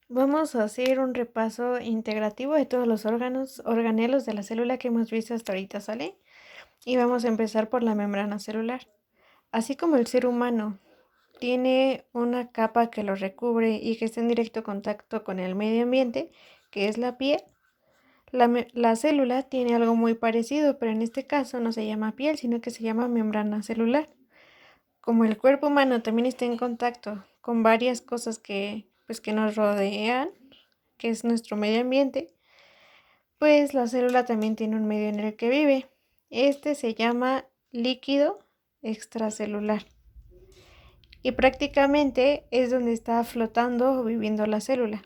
Vamos a hacer un repaso integrativo de todos los organelos de la célula que hemos visto hasta ahorita, ¿sale? Y vamos a empezar por la membrana celular. Así como el ser humano tiene una capa que lo recubre y que está en directo contacto con el medio ambiente, que es la piel, la célula tiene algo muy parecido, pero en este caso no se llama piel, sino que se llama membrana celular. Como el cuerpo humano también está en contacto con varias cosas que nos rodean, que es nuestro medio ambiente, pues la célula también tiene un medio en el que vive. Este se llama líquido extracelular y prácticamente es donde está flotando o viviendo la célula.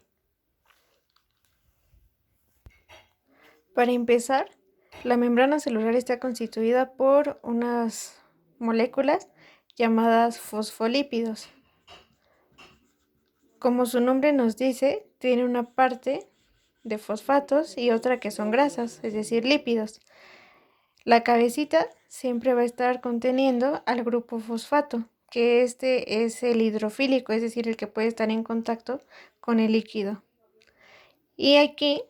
Para empezar, la membrana celular está constituida por unas moléculas llamadas fosfolípidos. Como su nombre nos dice, tiene una parte de fosfatos y otra que son grasas, es decir, lípidos. La cabecita siempre va a estar conteniendo al grupo fosfato, que este es el hidrofílico, es decir, el que puede estar en contacto con el líquido. Y aquí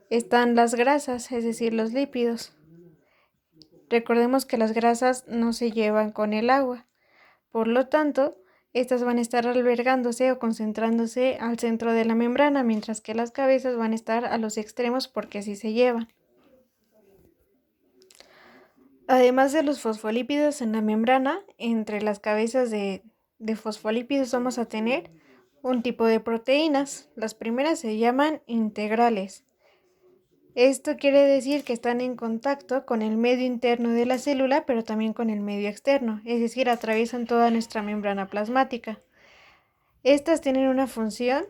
están las grasas, es decir, los lípidos. Recordemos que las grasas no se llevan con el agua, por lo tanto, estas van a estar albergándose o concentrándose al centro de la membrana, mientras que las cabezas van a estar a los extremos porque sí se llevan. Además de los fosfolípidos en la membrana, entre las cabezas de fosfolípidos vamos a tener un tipo de proteínas. Las primeras se llaman integrales. Esto quiere decir que están en contacto con el medio interno de la célula, pero también con el medio externo, es decir, atraviesan toda nuestra membrana plasmática. Estas tienen una función,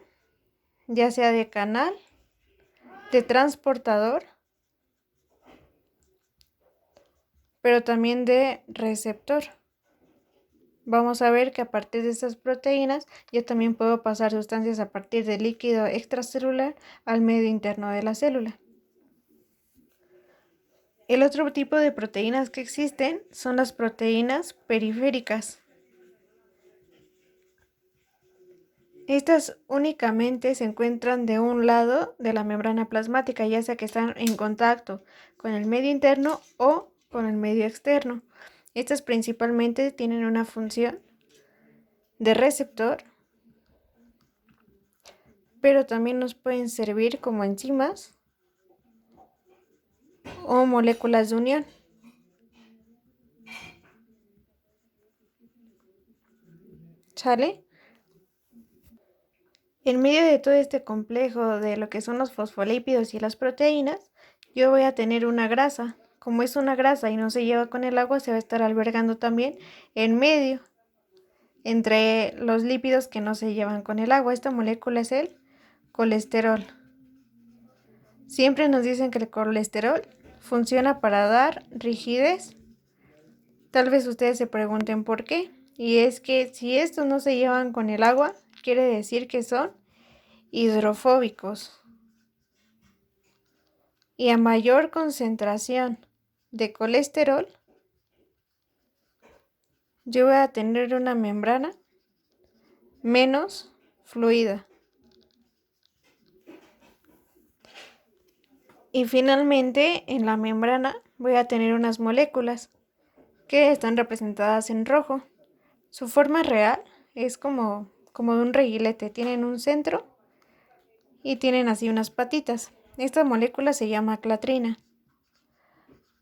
ya sea de canal, de transportador, pero también de receptor. Vamos a ver que a partir de estas proteínas yo también puedo pasar sustancias a partir del líquido extracelular al medio interno de la célula. El otro tipo de proteínas que existen son las proteínas periféricas. Estas únicamente se encuentran de un lado de la membrana plasmática, ya sea que están en contacto con el medio interno o con el medio externo. Estas principalmente tienen una función de receptor, pero también nos pueden servir como enzimas o moléculas de unión. ¿Sale? En medio de todo este complejo de lo que son los fosfolípidos y las proteínas, yo voy a tener una grasa. Como es una grasa y no se lleva con el agua, se va a estar albergando también en medio, entre los lípidos que no se llevan con el agua. Esta molécula es el colesterol. Siempre nos dicen que el colesterol funciona para dar rigidez. Tal vez ustedes se pregunten por qué. Y es que si estos no se llevan con el agua, quiere decir que son hidrofóbicos. Y a mayor concentración de colesterol, yo voy a tener una membrana menos fluida. Y finalmente, en la membrana voy a tener unas moléculas que están representadas en rojo. Su forma real es como de un reguilete. Tienen un centro y tienen así unas patitas. Esta molécula se llama clatrina.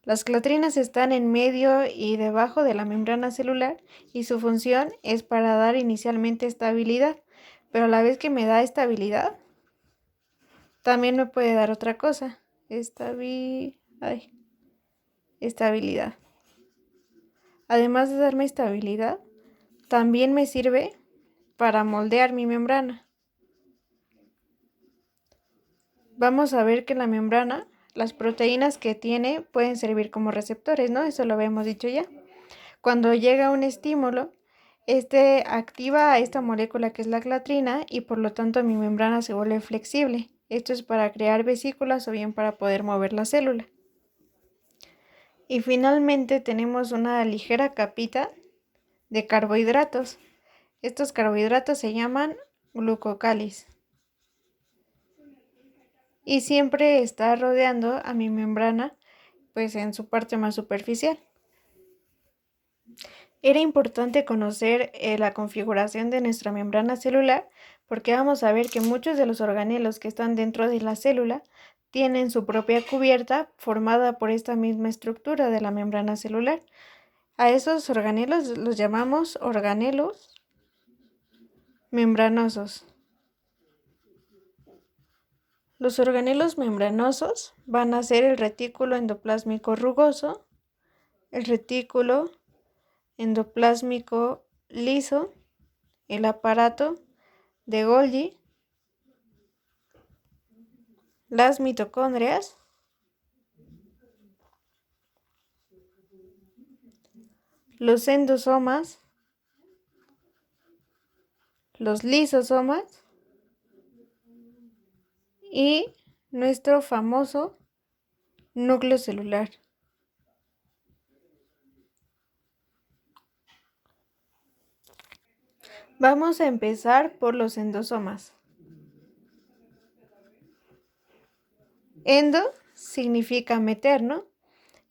Las clatrinas están en medio y debajo de la membrana celular y su función es para dar inicialmente estabilidad, pero a la vez que me da estabilidad, también me puede dar otra cosa, estabilidad. Además de darme estabilidad, también me sirve para moldear mi membrana. Vamos a ver que la membrana, las proteínas que tiene pueden servir como receptores, ¿no? Eso lo habíamos dicho ya. Cuando llega un estímulo, este activa a esta molécula que es la clatrina y por lo tanto mi membrana se vuelve flexible. Esto es para crear vesículas o bien para poder mover la célula. Y finalmente tenemos una ligera capita de carbohidratos. Estos carbohidratos se llaman glucocáliz. y siempre está rodeando a mi membrana, pues en su parte más superficial. Era importante conocer la configuración de nuestra membrana celular porque vamos a ver que muchos de los organelos que están dentro de la célula tienen su propia cubierta formada por esta misma estructura de la membrana celular. A esos organelos los llamamos organelos membranosos. Los organelos membranosos van a ser el retículo endoplásmico rugoso, el retículo endoplásmico liso, el aparato de Golgi, las mitocondrias, los endosomas, los lisosomas y nuestro famoso núcleo celular. Vamos a empezar por los endosomas. Endo significa meter, ¿no?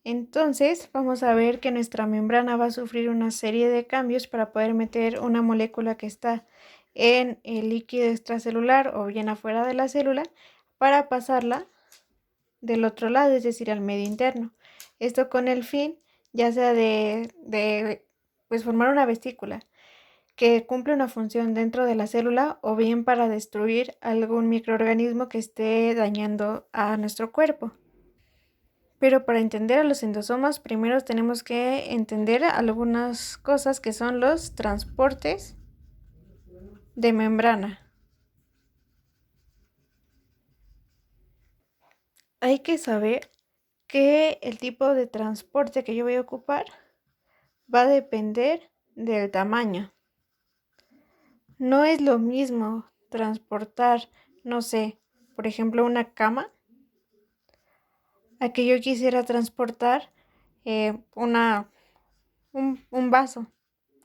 Entonces vamos a ver que nuestra membrana va a sufrir una serie de cambios para poder meter una molécula que está en el líquido extracelular o bien afuera de la célula para pasarla del otro lado, es decir, al medio interno. Esto con el fin ya sea de formar una vesícula que cumple una función dentro de la célula o bien para destruir algún microorganismo que esté dañando a nuestro cuerpo. Pero para entender a los endosomas, primero tenemos que entender algunas cosas que son los transportes de membrana. Hay que saber que el tipo de transporte que yo voy a ocupar va a depender del tamaño. No es lo mismo transportar, no sé, por ejemplo, una cama, a que yo quisiera transportar un vaso.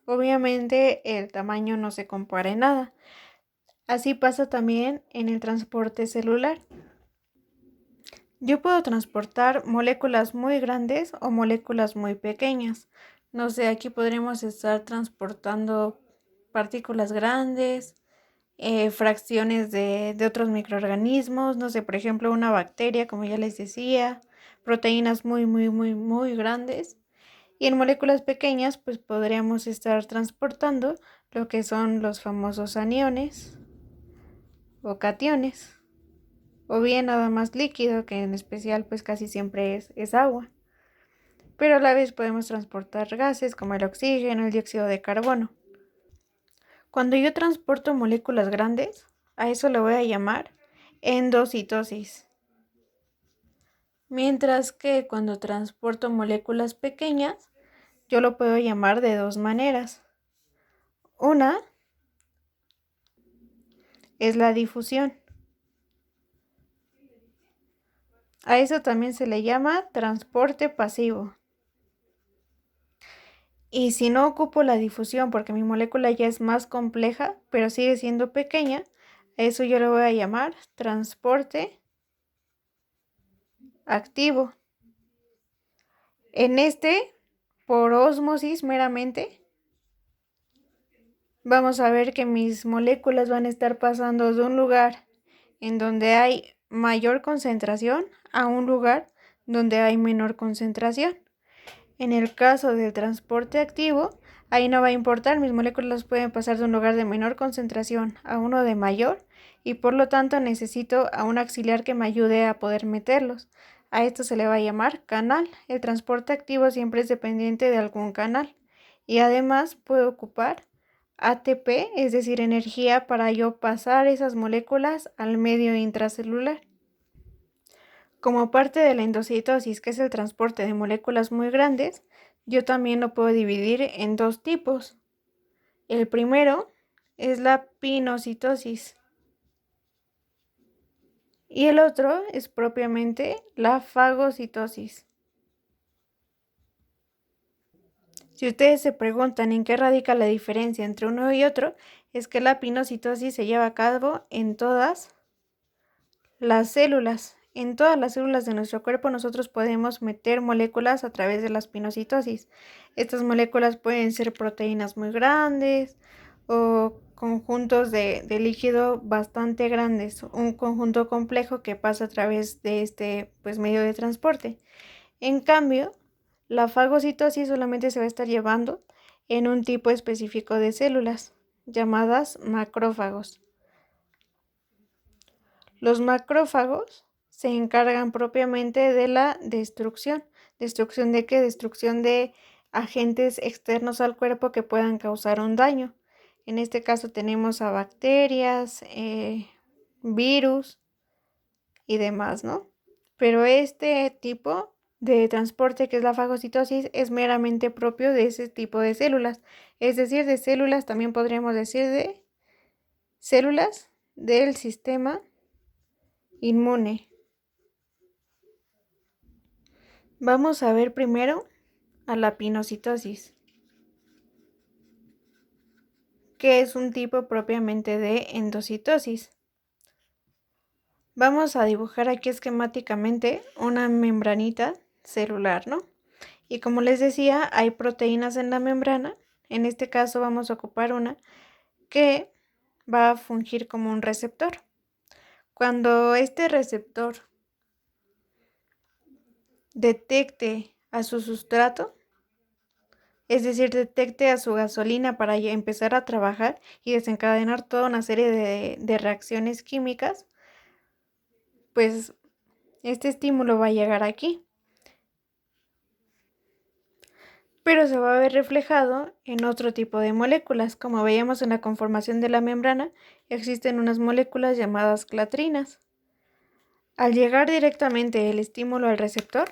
Obviamente el tamaño no se compara en nada. Así pasa también en el transporte celular. Yo puedo transportar moléculas muy grandes o moléculas muy pequeñas. No sé, aquí podremos estar transportando partículas grandes, fracciones de otros microorganismos, no sé, por ejemplo, una bacteria, como ya les decía, proteínas muy grandes. Y en moléculas pequeñas, pues podríamos estar transportando lo que son los famosos aniones o cationes, o bien nada más líquido, que en especial pues casi siempre es agua. Pero a la vez podemos transportar gases como el oxígeno, el dióxido de carbono. Cuando yo transporto moléculas grandes, a eso le voy a llamar endocitosis. Mientras que cuando transporto moléculas pequeñas, yo lo puedo llamar de dos maneras. Una es la difusión. A eso también se le llama transporte pasivo. Y si no ocupo la difusión porque mi molécula ya es más compleja, pero sigue siendo pequeña, a eso yo le voy a llamar transporte activo. En este, por ósmosis meramente, vamos a ver que mis moléculas van a estar pasando de un lugar en donde hay mayor concentración a un lugar donde hay menor concentración. En el caso del transporte activo, ahí no va a importar, mis moléculas pueden pasar de un lugar de menor concentración a uno de mayor y por lo tanto necesito a un auxiliar que me ayude a poder meterlos. A esto se le va a llamar canal. El transporte activo siempre es dependiente de algún canal y además puedo ocupar ATP, es decir, energía para yo pasar esas moléculas al medio intracelular. Como parte de la endocitosis, que es el transporte de moléculas muy grandes, yo también lo puedo dividir en dos tipos. El primero es la pinocitosis y el otro es propiamente la fagocitosis. Si ustedes se preguntan en qué radica la diferencia entre uno y otro, es que la pinocitosis se lleva a cabo en todas Las células. En todas las células de nuestro cuerpo nosotros podemos meter moléculas a través de la espinocitosis. Estas moléculas pueden ser proteínas muy grandes o conjuntos de líquido bastante grandes, un conjunto complejo que pasa a través de este medio de transporte. En cambio, la fagocitosis solamente se va a estar llevando en un tipo específico de células, llamadas macrófagos. Los macrófagos se encargan propiamente de la destrucción. ¿Destrucción de qué? Destrucción de agentes externos al cuerpo que puedan causar un daño. En este caso tenemos a bacterias, virus y demás, ¿no? Pero este tipo de transporte, que es la fagocitosis, es meramente propio de ese tipo de células. Es decir, de células, también podríamos decir de células del sistema inmune. Vamos a ver primero a la pinocitosis, que es un tipo propiamente de endocitosis. Vamos a dibujar aquí esquemáticamente una membranita celular, ¿no? Y como les decía, hay proteínas en la membrana. En este caso vamos a ocupar una que va a fungir como un receptor. Cuando este receptor detecte a su sustrato, es decir, detecte a su gasolina para empezar a trabajar y desencadenar toda una serie de reacciones químicas, pues este estímulo va a llegar aquí. Pero se va a ver reflejado en otro tipo de moléculas. Como veíamos en la conformación de la membrana, existen unas moléculas llamadas clatrinas. Al llegar directamente el estímulo al receptor,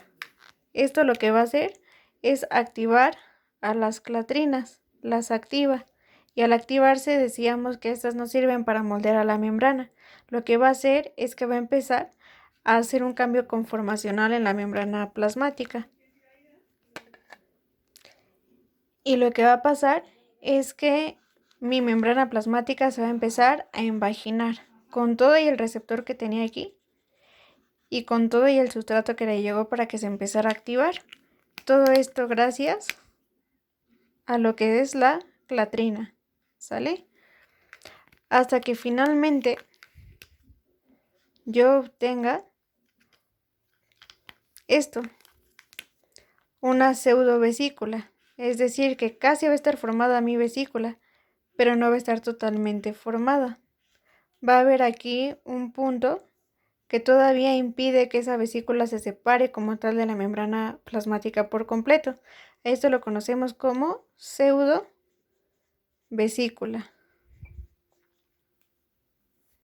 esto lo que va a hacer es activar a las clatrinas, las activa. Y al activarse decíamos que estas no sirven para moldear a la membrana. Lo que va a hacer es que va a empezar a hacer un cambio conformacional en la membrana plasmática. Y lo que va a pasar es que mi membrana plasmática se va a empezar a invaginar con todo y el receptor que tenía aquí y con todo y el sustrato que le llegó para que se empezara a activar. Todo esto gracias a lo que es la clatrina, ¿sale? Hasta que finalmente yo obtenga esto, una pseudovesícula. Es decir, que casi va a estar formada mi vesícula, pero no va a estar totalmente formada. Va a haber aquí un punto que todavía impide que esa vesícula se separe como tal de la membrana plasmática por completo. Esto lo conocemos como pseudovesícula.